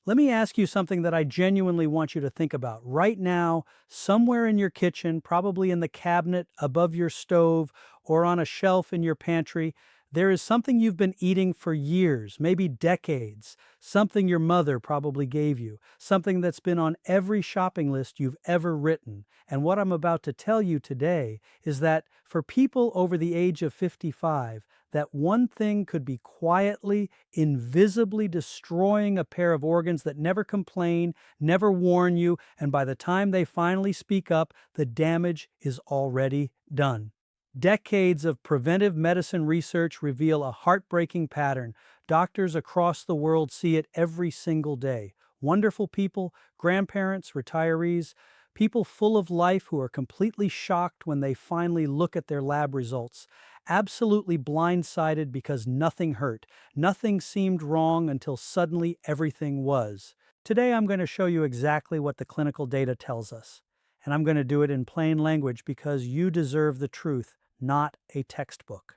Let me ask you something that I genuinely want you to think about. Right now, somewhere in your kitchen, probably in the cabinet above your stove or on a shelf in your pantry, there is something you've been eating for years, maybe decades, something your mother probably gave you, something that's been on every shopping list you've ever written. And what I'm about to tell you today is that for people over the age of 55, that one thing could be quietly, invisibly destroying a pair of organs that never complain, never warn you, and by the time they finally speak up, the damage is already done. Decades of preventive medicine research reveal a heartbreaking pattern. Doctors across the world see it every single day. Wonderful people, grandparents, retirees, people full of life who are completely shocked when they finally look at their lab results. Absolutely blindsided because nothing hurt. Nothing seemed wrong until suddenly everything was. Today I'm going to show you exactly what the clinical data tells us. And I'm going to do it in plain language because you deserve the truth, not a textbook.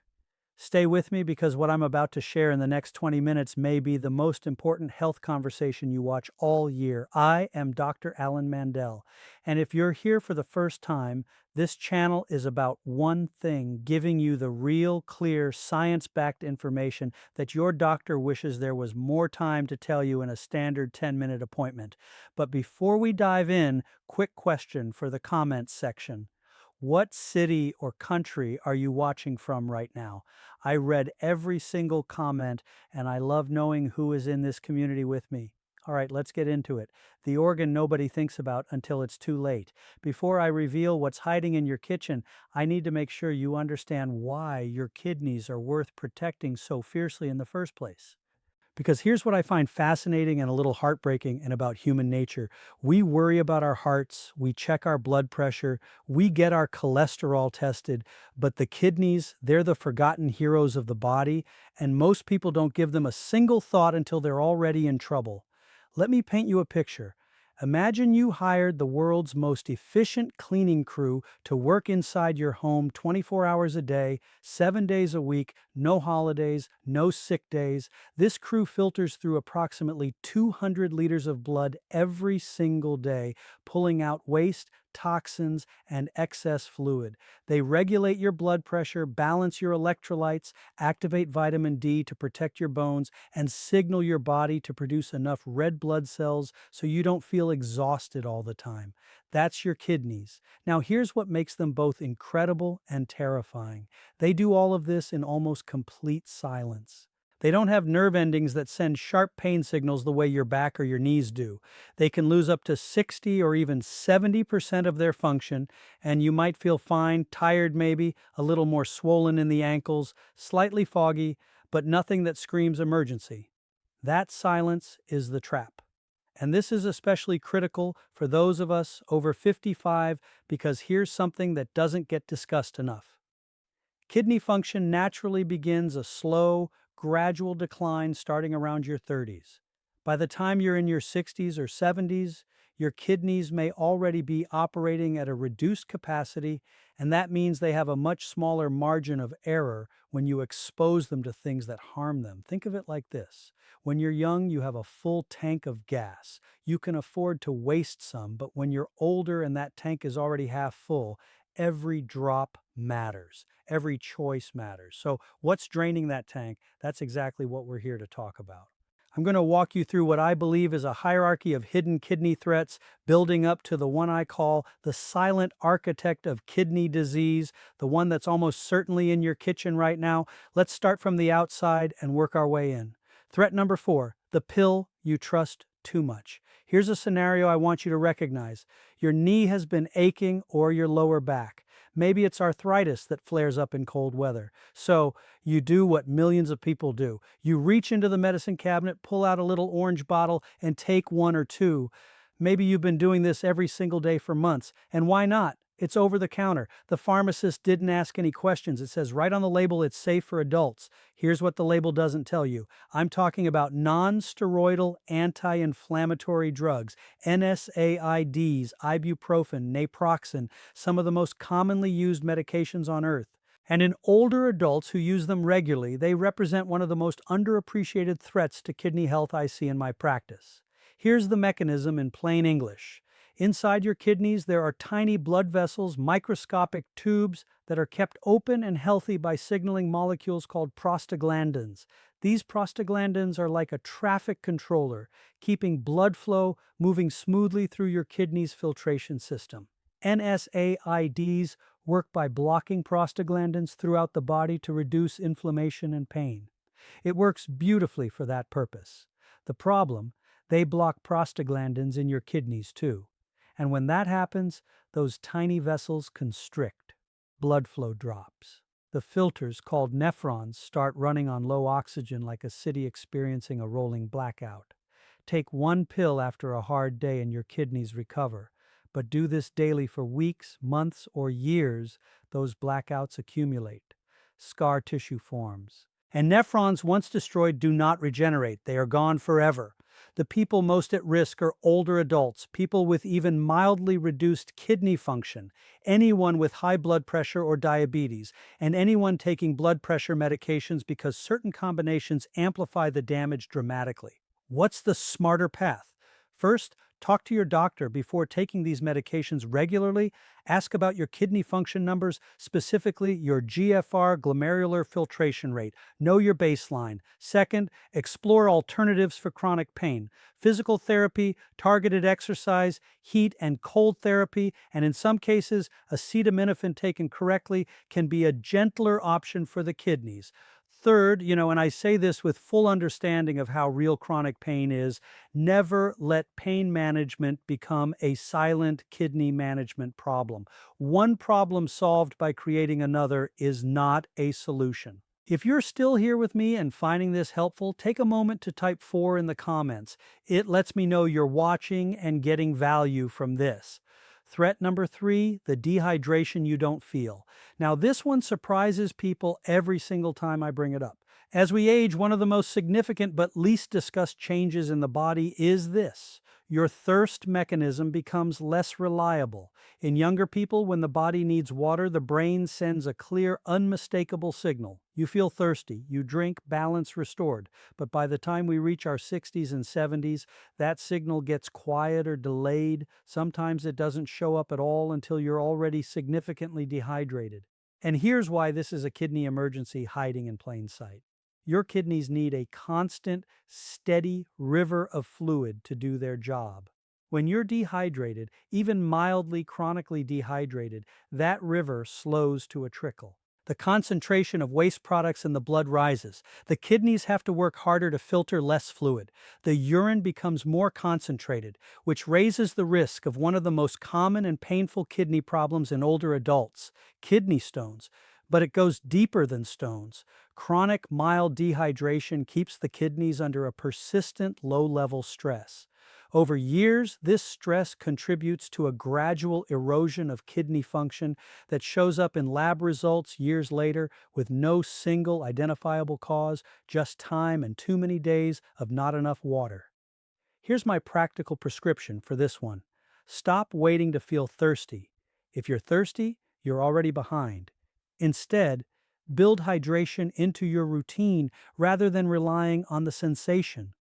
Stay with me because what I'm about to share in the next 20 minutes may be the most important health conversation you watch all year. I am Dr. Alan Mandel, and if you're here for the first time, this channel is about one thing: giving you the real, clear, science-backed information that your doctor wishes there was more time to tell you in a standard 10-minute appointment. But before we dive in, quick question for the comments section. What city or country are you watching from right now? I read every single comment, and I love knowing who is in this community with me. All right, let's get into it. The organ nobody thinks about until it's too late. Before I reveal what's hiding in your kitchen, I need to make sure you understand why your kidneys are worth protecting so fiercely in the first place. Because here's what I find fascinating and a little heartbreaking and about human nature. We worry about our hearts, we check our blood pressure, we get our cholesterol tested, but the kidneys, they're the forgotten heroes of the body, and most people don't give them a single thought until they're already in trouble. Let me paint you a picture. Imagine you hired the world's most efficient cleaning crew to work inside your home 24 hours a day, 7 days a week, no holidays, no sick days. This crew filters through approximately 200 liters of blood every single day, pulling out waste, toxins, and excess fluid. They regulate your blood pressure, balance your electrolytes, activate vitamin D to protect your bones, and signal your body to produce enough red blood cells so you don't feel exhausted all the time. That's your kidneys. Now, here's what makes them both incredible and terrifying. They do all of this in almost complete silence. They don't have nerve endings that send sharp pain signals the way your back or your knees do. They can lose up to 60 or even 70% of their function, and you might feel fine, tired maybe, a little more swollen in the ankles, slightly foggy, but nothing that screams emergency. That silence is the trap. And this is especially critical for those of us over 55 because here's something that doesn't get discussed enough. Kidney function naturally begins a slow, gradual decline starting around your 30s. By the time you're in your 60s or 70s, your kidneys may already be operating at a reduced capacity, and that means they have a much smaller margin of error when you expose them to things that harm them. Think of it like this. When you're young, you have a full tank of gas. You can afford to waste some, but when you're older and that tank is already half full, every drop matters. Every choice matters. So what's draining that tank? That's exactly what we're here to talk about. I'm going to walk you through what I believe is a hierarchy of hidden kidney threats, building up to the one I call the silent architect of kidney disease, the one that's almost certainly in your kitchen right now. Let's start from the outside and work our way in. Threat number 4, the pill you trust too much. Here's a scenario I want you to recognize. Your knee has been aching or your lower back. Maybe it's arthritis that flares up in cold weather. So you do what millions of people do. You reach into the medicine cabinet, pull out a little orange bottle, and take one or two. Maybe you've been doing this every single day for months. And why not? It's over the counter. The pharmacist didn't ask any questions. It says right on the label it's safe for adults. Here's what the label doesn't tell you. I'm talking about non-steroidal anti-inflammatory drugs, NSAIDs, ibuprofen, naproxen, some of the most commonly used medications on earth. And in older adults who use them regularly, they represent one of the most underappreciated threats to kidney health I see in my practice. Here's the mechanism in plain English. Inside your kidneys, there are tiny blood vessels, microscopic tubes that are kept open and healthy by signaling molecules called prostaglandins. These prostaglandins are like a traffic controller, keeping blood flow moving smoothly through your kidney's filtration system. NSAIDs work by blocking prostaglandins throughout the body to reduce inflammation and pain. It works beautifully for that purpose. The problem, they block prostaglandins in your kidneys too. And when that happens, those tiny vessels constrict. Blood flow drops. The filters, called nephrons, start running on low oxygen like a city experiencing a rolling blackout. Take one pill after a hard day and your kidneys recover. But do this daily for weeks, months, or years, those blackouts accumulate. Scar tissue forms. And nephrons, once destroyed, do not regenerate. They are gone forever. The people most at risk are older adults, people with even mildly reduced kidney function, anyone with high blood pressure or diabetes, and anyone taking blood pressure medications because certain combinations amplify the damage dramatically. What's the smarter path? First, talk to your doctor before taking these medications regularly. Ask about your kidney function numbers, specifically your GFR, glomerular filtration rate. Know your baseline. Second, explore alternatives for chronic pain. Physical therapy, targeted exercise, heat and cold therapy, and in some cases, acetaminophen taken correctly can be a gentler option for the kidneys. Third, and I say this with full understanding of how real chronic pain is, never let pain management become a silent kidney management problem. One problem solved by creating another is not a solution. If you're still here with me and finding this helpful, take a moment to type 4 in the comments. It lets me know you're watching and getting value from this. Threat number 3, the dehydration you don't feel. Now, this one surprises people every single time I bring it up. As we age, one of the most significant but least discussed changes in the body is this. Your thirst mechanism becomes less reliable. In younger people, when the body needs water, the brain sends a clear, unmistakable signal. You feel thirsty, you drink, balance restored. But by the time we reach our 60s and 70s, that signal gets quiet or delayed. Sometimes it doesn't show up at all until you're already significantly dehydrated. And here's why this is a kidney emergency hiding in plain sight. Your kidneys need a constant, steady river of fluid to do their job. When you're dehydrated, even mildly chronically dehydrated, that river slows to a trickle. The concentration of waste products in the blood rises. The kidneys have to work harder to filter less fluid. The urine becomes more concentrated, which raises the risk of one of the most common and painful kidney problems in older adults, kidney stones. But it goes deeper than stones. Chronic mild dehydration keeps the kidneys under a persistent low-level stress. Over years, this stress contributes to a gradual erosion of kidney function that shows up in lab results years later with no single identifiable cause, just time and too many days of not enough water. Here's my practical prescription for this one. Stop waiting to feel thirsty. If you're thirsty, you're already behind. Instead, build hydration into your routine rather than relying on the sensation.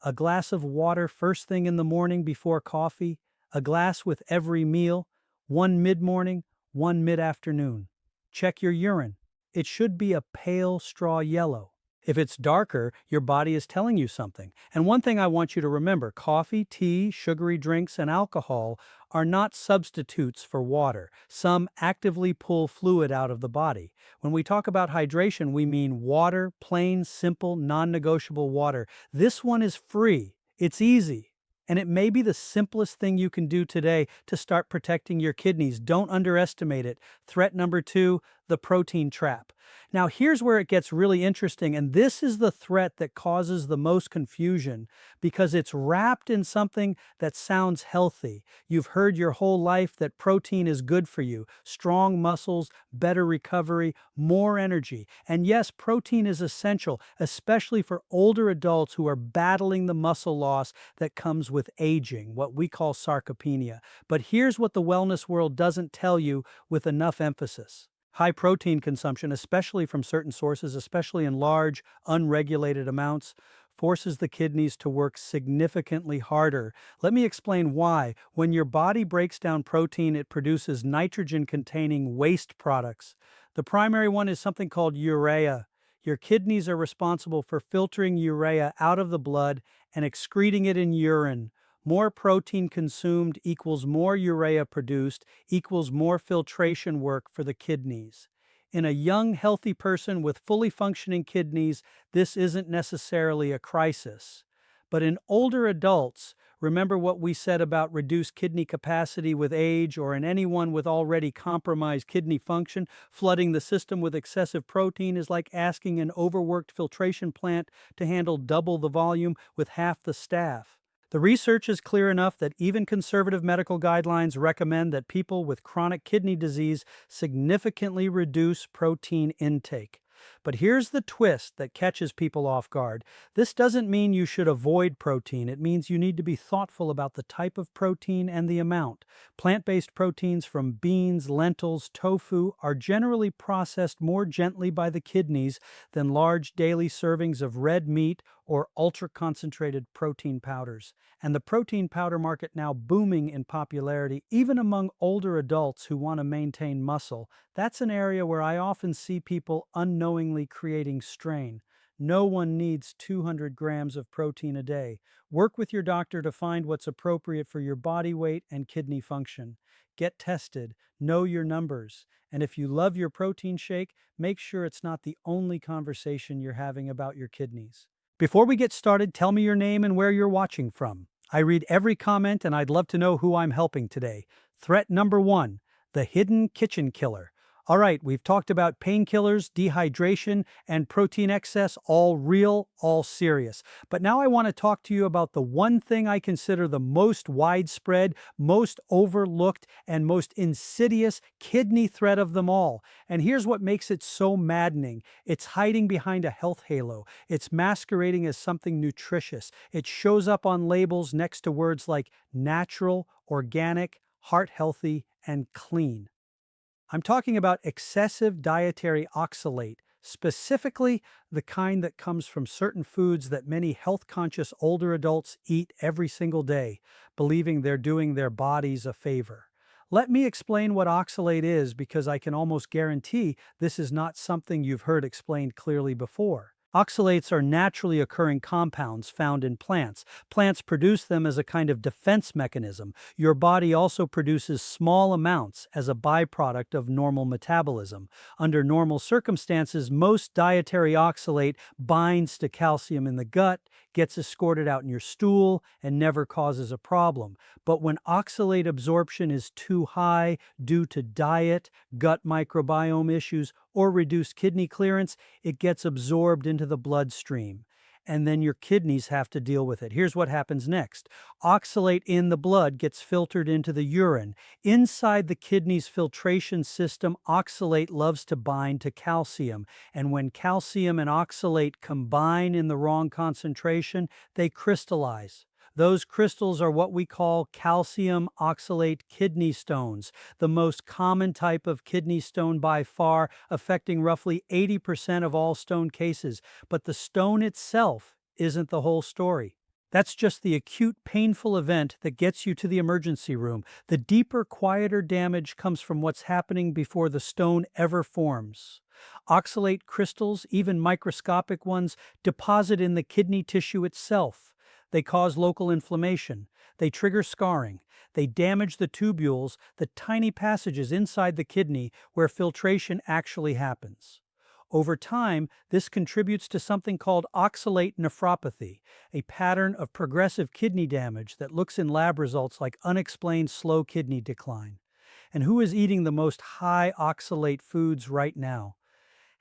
A glass of water first thing in the morning before coffee, a glass with every meal, one mid-morning, one mid-afternoon. Check your urine. It should be a pale straw yellow. If it's darker, your body is telling you something. And one thing I want you to remember, coffee, tea, sugary drinks, and alcohol are not substitutes for water. Some actively pull fluid out of the body. When we talk about hydration, we mean water, plain, simple, non-negotiable water. This one is free. It's easy. And it may be the simplest thing you can do today to start protecting your kidneys. Don't underestimate it. Threat number 2, the protein trap. Now, here's where it gets really interesting, and this is the threat that causes the most confusion because it's wrapped in something that sounds healthy. You've heard your whole life that protein is good for you. Strong muscles, better recovery, more energy. And yes, protein is essential, especially for older adults who are battling the muscle loss that comes with aging, what we call sarcopenia. But here's what the wellness world doesn't tell you with enough emphasis. High protein consumption, especially from certain sources, especially in large, unregulated amounts, forces the kidneys to work significantly harder. Let me explain why. When your body breaks down protein, it produces nitrogen-containing waste products. The primary one is something called urea. Your kidneys are responsible for filtering urea out of the blood and excreting it in urine. More protein consumed equals more urea produced equals more filtration work for the kidneys. In a young, healthy person with fully functioning kidneys, this isn't necessarily a crisis. But in older adults, remember what we said about reduced kidney capacity with age, or in anyone with already compromised kidney function, flooding the system with excessive protein is like asking an overworked filtration plant to handle double the volume with half the staff. The research is clear enough that even conservative medical guidelines recommend that people with chronic kidney disease significantly reduce protein intake. But here's the twist that catches people off guard. This doesn't mean you should avoid protein. It means you need to be thoughtful about the type of protein and the amount. Plant-based proteins from beans, lentils, tofu are generally processed more gently by the kidneys than large daily servings of red meat or ultra-concentrated protein powders. And the protein powder market now booming in popularity, even among older adults who want to maintain muscle. That's an area where I often see people unknowingly creating strain. No one needs 200 grams of protein a day. Work with your doctor to find what's appropriate for your body weight and kidney function. Get tested, know your numbers, and if you love your protein shake, make sure it's not the only conversation you're having about your kidneys. Before we get started, tell me your name and where you're watching from. I read every comment and I'd love to know who I'm helping today. Threat number 1, the hidden kitchen killer. All right, we've talked about painkillers, dehydration, and protein excess, all real, all serious. But now I want to talk to you about the one thing I consider the most widespread, most overlooked, and most insidious kidney threat of them all. And here's what makes it so maddening. It's hiding behind a health halo. It's masquerading as something nutritious. It shows up on labels next to words like natural, organic, heart healthy, and clean. I'm talking about excessive dietary oxalate, specifically the kind that comes from certain foods that many health-conscious older adults eat every single day, believing they're doing their bodies a favor. Let me explain what oxalate is, because I can almost guarantee this is not something you've heard explained clearly before. Oxalates are naturally occurring compounds found in plants. Plants produce them as a kind of defense mechanism. Your body also produces small amounts as a byproduct of normal metabolism. Under normal circumstances, most dietary oxalate binds to calcium in the gut, gets escorted out in your stool, and never causes a problem. But when oxalate absorption is too high due to diet, gut microbiome issues, or reduced kidney clearance, it gets absorbed into the bloodstream. And then your kidneys have to deal with it. Here's what happens next. Oxalate in the blood gets filtered into the urine. Inside the kidney's filtration system, oxalate loves to bind to calcium. And when calcium and oxalate combine in the wrong concentration, they crystallize. Those crystals are what we call calcium oxalate kidney stones, the most common type of kidney stone by far, affecting roughly 80% of all stone cases. But the stone itself isn't the whole story. That's just the acute, painful event that gets you to the emergency room. The deeper, quieter damage comes from what's happening before the stone ever forms. Oxalate crystals, even microscopic ones, deposit in the kidney tissue itself. They cause local inflammation. They trigger scarring. They damage the tubules, the tiny passages inside the kidney where filtration actually happens. Over time, this contributes to something called oxalate nephropathy, a pattern of progressive kidney damage that looks in lab results like unexplained slow kidney decline. And who is eating the most high oxalate foods right now?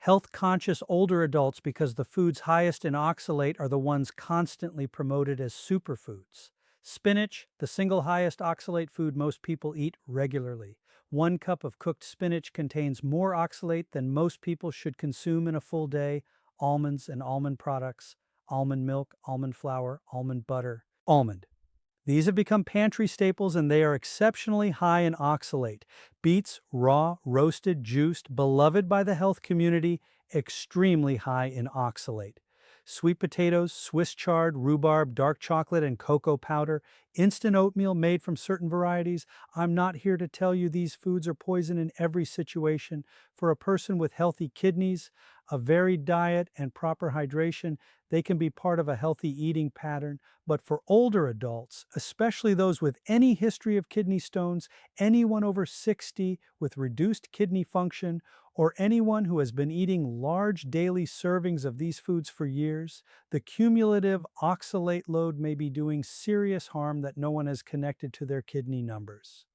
Health-conscious older adults, because the foods highest in oxalate are the ones constantly promoted as superfoods. Spinach, the single highest oxalate food most people eat regularly. 1 cup of cooked spinach contains more oxalate than most people should consume in a full day. Almonds and almond products, almond milk, almond flour, almond butter, almond. These have become pantry staples, and they are exceptionally high in oxalate. Beets, raw, roasted, juiced, beloved by the health community, extremely high in oxalate. Sweet potatoes, Swiss chard, rhubarb, dark chocolate, and cocoa powder, instant oatmeal made from certain varieties. I'm not here to tell you these foods are poison in every situation. For a person with healthy kidneys, a varied diet, and proper hydration, they can be part of a healthy eating pattern. But for older adults, especially those with any history of kidney stones, anyone over 60 with reduced kidney function, or anyone who has been eating large daily servings of these foods for years, the cumulative oxalate load may be doing serious harm that no one has connected to their kidney numbers.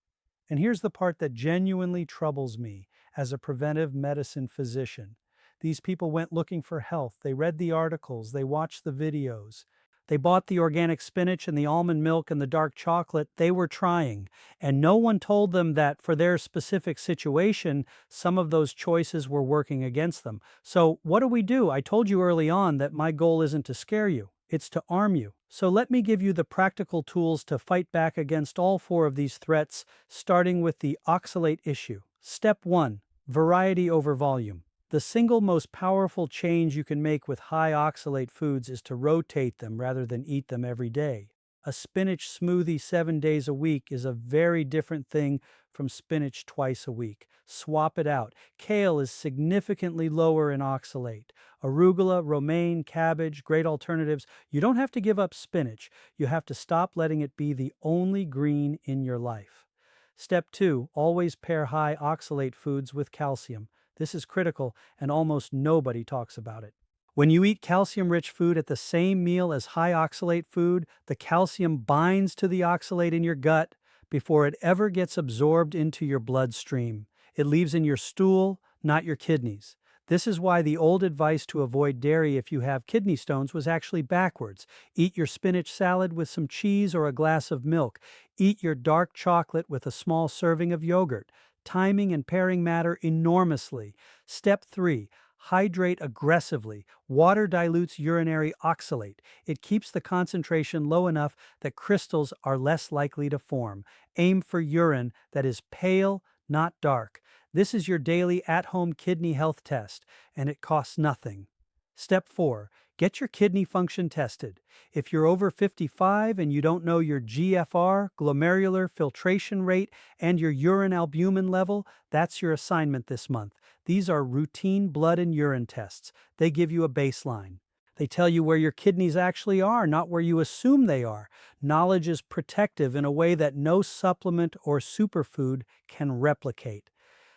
And here's the part that genuinely troubles me as a preventive medicine physician. These people went looking for health. They read the articles, they watched the videos. They bought the organic spinach and the almond milk and the dark chocolate. They were trying. And no one told them that for their specific situation, some of those choices were working against them. So, what do? I told you early on that my goal isn't to scare you, it's to arm you. So, let me give you the practical tools to fight back against all four of these threats, starting with the oxalate issue. Step 1: variety over volume. The single most powerful change you can make with high oxalate foods is to rotate them rather than eat them every day. A spinach smoothie 7 days a week is a very different thing from spinach twice a week. Swap it out. Kale is significantly lower in oxalate. Arugula, romaine, cabbage, great alternatives. You don't have to give up spinach. You have to stop letting it be the only green in your life. Step 2: always pair high oxalate foods with calcium. This is critical, and almost nobody talks about it. When you eat calcium-rich food at the same meal as high oxalate food, the calcium binds to the oxalate in your gut before it ever gets absorbed into your bloodstream. It leaves in your stool, not your kidneys. This is why the old advice to avoid dairy if you have kidney stones was actually backwards. Eat your spinach salad with some cheese or a glass of milk. Eat your dark chocolate with a small serving of yogurt. Timing and pairing matter enormously. Step 3: hydrate aggressively. Water dilutes urinary oxalate. It keeps the concentration low enough that crystals are less likely to form. Aim for urine that is pale, not dark. This is your daily at-home kidney health test, and it costs nothing. Step 4: get your kidney function tested. If you're over 55 and you don't know your GFR, glomerular filtration rate, and your urine albumin level, that's your assignment this month. These are routine blood and urine tests. They give you a baseline. They tell you where your kidneys actually are, not where you assume they are. Knowledge is protective in a way that no supplement or superfood can replicate.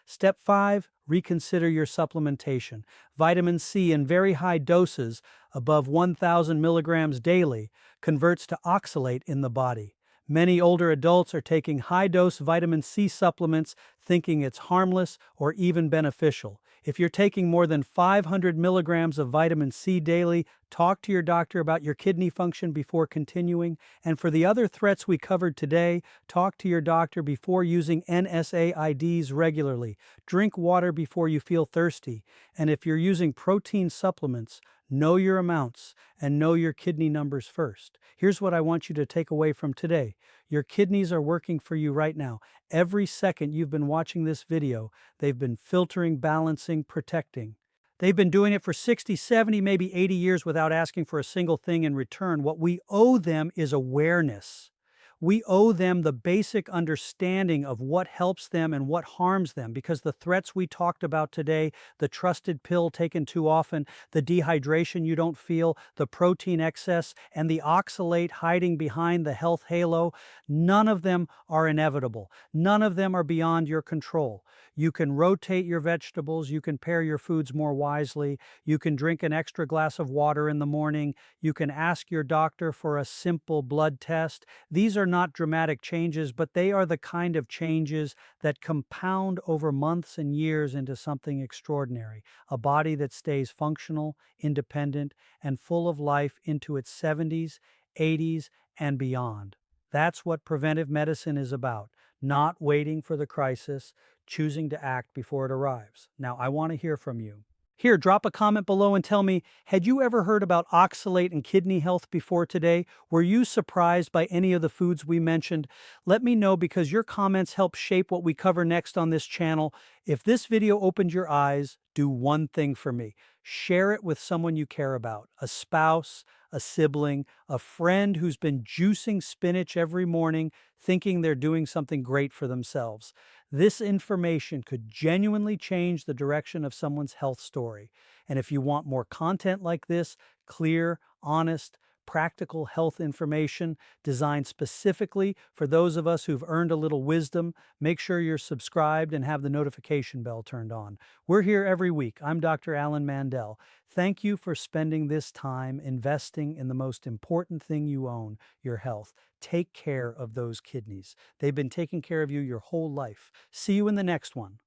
Step 5: reconsider your supplementation. Vitamin C in very high doses, above 1,000 milligrams daily, converts to oxalate in the body. Many older adults are taking high-dose vitamin C supplements thinking it's harmless or even beneficial. If you're taking more than 500 milligrams of vitamin C daily, talk to your doctor about your kidney function before continuing. And for the other threats we covered today, talk to your doctor before using NSAIDs regularly. Drink water before you feel thirsty. And if you're using protein supplements, know your amounts and know your kidney numbers first. Here's what I want you to take away from today. Your kidneys are working for you right now. Every second you've been watching this video, they've been filtering, balancing, protecting. They've been doing it for 60, 70, maybe 80 years without asking for a single thing in return. What we owe them is awareness. We owe them the basic understanding of what helps them and what harms them, because the threats we talked about today, the trusted pill taken too often, the dehydration you don't feel, the protein excess, and the oxalate hiding behind the health halo, none of them are inevitable. None of them are beyond your control. You can rotate your vegetables, you can pair your foods more wisely, you can drink an extra glass of water in the morning, you can ask your doctor for a simple blood test. These are not dramatic changes, but they are the kind of changes that compound over months and years into something extraordinary. A body that stays functional, independent, and full of life into its 70s, 80s, and beyond. That's what preventive medicine is about, not waiting for the crisis, choosing to act before it arrives. Now, I want to hear from you. Here, drop a comment below and tell me, had you ever heard about oxalate and kidney health before today? Were you surprised by any of the foods we mentioned? Let me know, because your comments help shape what we cover next on this channel. If this video opened your eyes, do one thing for me. Share it with someone you care about, a spouse, a sibling, a friend who's been juicing spinach every morning, thinking they're doing something great for themselves. This information could genuinely change the direction of someone's health story. And if you want more content like this, clear, honest, practical health information designed specifically for those of us who've earned a little wisdom, make sure you're subscribed and have the notification bell turned on. We're here every week. I'm Dr. Alan Mandel. Thank you for spending this time investing in the most important thing you own, your health. Take care of those kidneys. They've been taking care of you your whole life. See you in the next one.